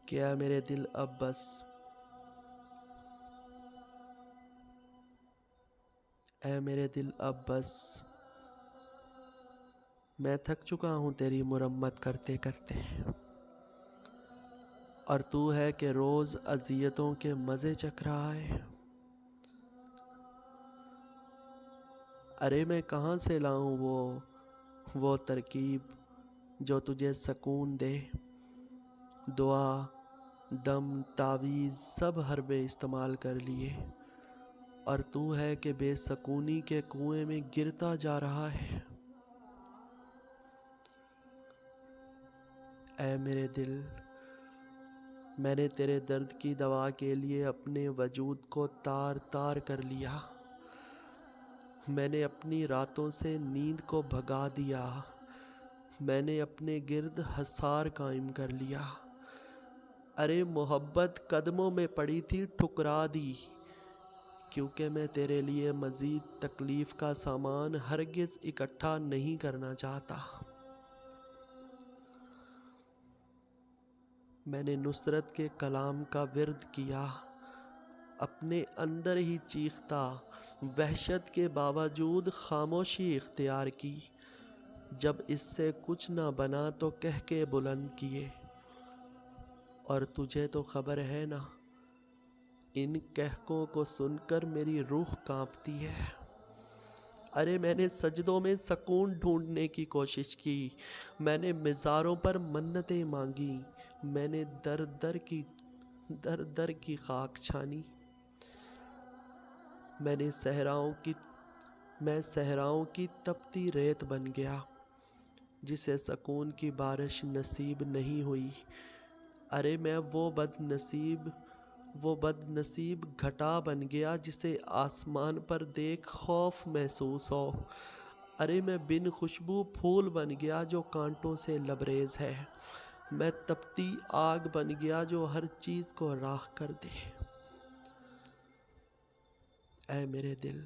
کہ اے میرے دل اب بس، اے میرے دل اب بس، میں تھک چکا ہوں تیری مرمت کرتے کرتے، اور تو ہے کہ روز اذیتوں کے مزے چکھ رہا ہے۔ ارے میں کہاں سے لاؤں وہ ترکیب جو تجھے سکون دے؟ دعا، دم، تعویذ سب حربے استعمال کر لیے، اور تو ہے کہ بے سکونی کے کنویں میں گرتا جا رہا ہے۔ اے میرے دل، میں نے تیرے درد کی دوا کے لیے اپنے وجود کو تار تار کر لیا، میں نے اپنی راتوں سے نیند کو بھگا دیا، میں نے اپنے گرد حصار قائم کر لیا۔ ارے محبت قدموں میں پڑی تھی ٹھکرا دی، کیونکہ میں تیرے لیے مزید تکلیف کا سامان ہرگز اکٹھا نہیں کرنا چاہتا۔ میں نے نصرت کے کلام کا ورد کیا، اپنے اندر ہی چیختا، وحشت کے باوجود خاموشی اختیار کی، جب اس سے کچھ نہ بنا تو کہہ کے بلند کیے، اور تجھے تو خبر ہے نا، ان کہکوں کو سن کر میری روح کانپتی ہے۔ ارے میں نے سجدوں میں سکون ڈھونڈنے کی کوشش کی، میں نے مزاروں پر منتیں مانگی، میں نے در در کی خاک چھانی، میں صحراؤں کی تپتی ریت بن گیا، جسے سکون کی بارش نصیب نہیں ہوئی۔ ارے میں وہ بد نصیب گھٹا بن گیا جسے آسمان پر دیکھ خوف محسوس ہو۔ ارے میں بن خوشبو پھول بن گیا جو کانٹوں سے لبریز ہے، میں تپتی آگ بن گیا جو ہر چیز کو راکھ کر دے۔ اے میرے دل،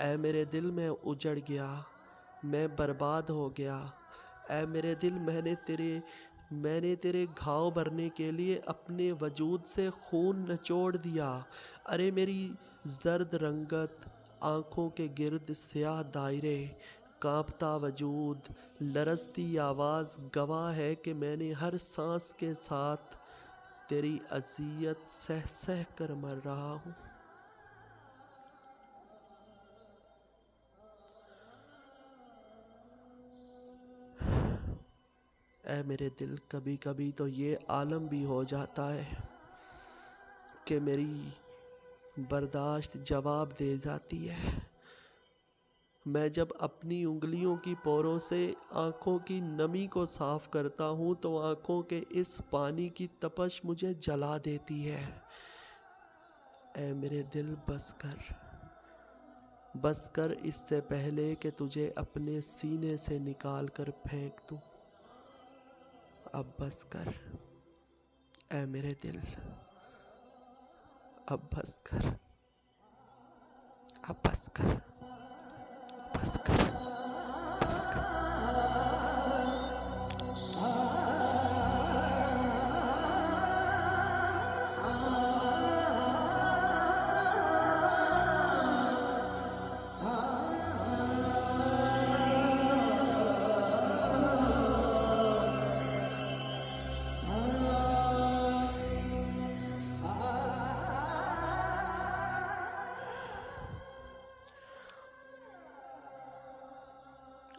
اے میرے دل میں اجڑ گیا، میں برباد ہو گیا۔ اے میرے دل، میں نے تیرے گھاؤ بھرنے کے لیے اپنے وجود سے خون نچوڑ دیا۔ ارے میری زرد رنگت، آنکھوں کے گرد سیاہ دائرے، کانپتا وجود، لرزتی آواز گواہ ہے کہ میں نے ہر سانس کے ساتھ تیری اذیت سہ سہ کر مر رہا ہوں۔ اے میرے دل، کبھی کبھی تو یہ عالم بھی ہو جاتا ہے کہ میری برداشت جواب دے جاتی ہے۔ میں جب اپنی انگلیوں کی پوروں سے آنکھوں کی نمی کو صاف کرتا ہوں تو آنکھوں کے اس پانی کی تپش مجھے جلا دیتی ہے۔ اے میرے دل، بس کر اس سے پہلے کہ تجھے اپنے سینے سے نکال کر پھینک دوں۔ اب بس کر، اے میرے دل، اب بس کر، اب بس کر، بس کر، بس کر۔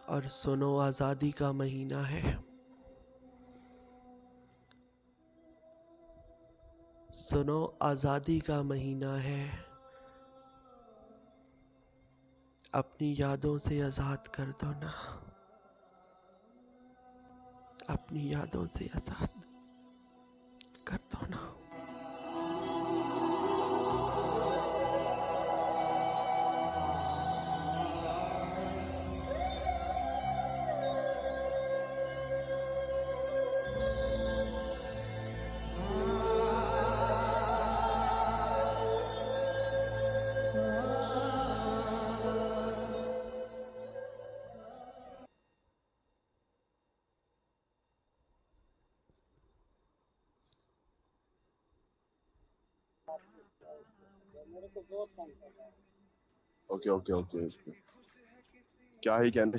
اور سنو، آزادی کا مہینہ ہے، سنو آزادی کا مہینہ ہے، اپنی یادوں سے آزاد کر دو نا، اپنی یادوں سے آزاد کر دو نا۔ اوکے اوکے اوکے اوکے، کیا ہی کہنے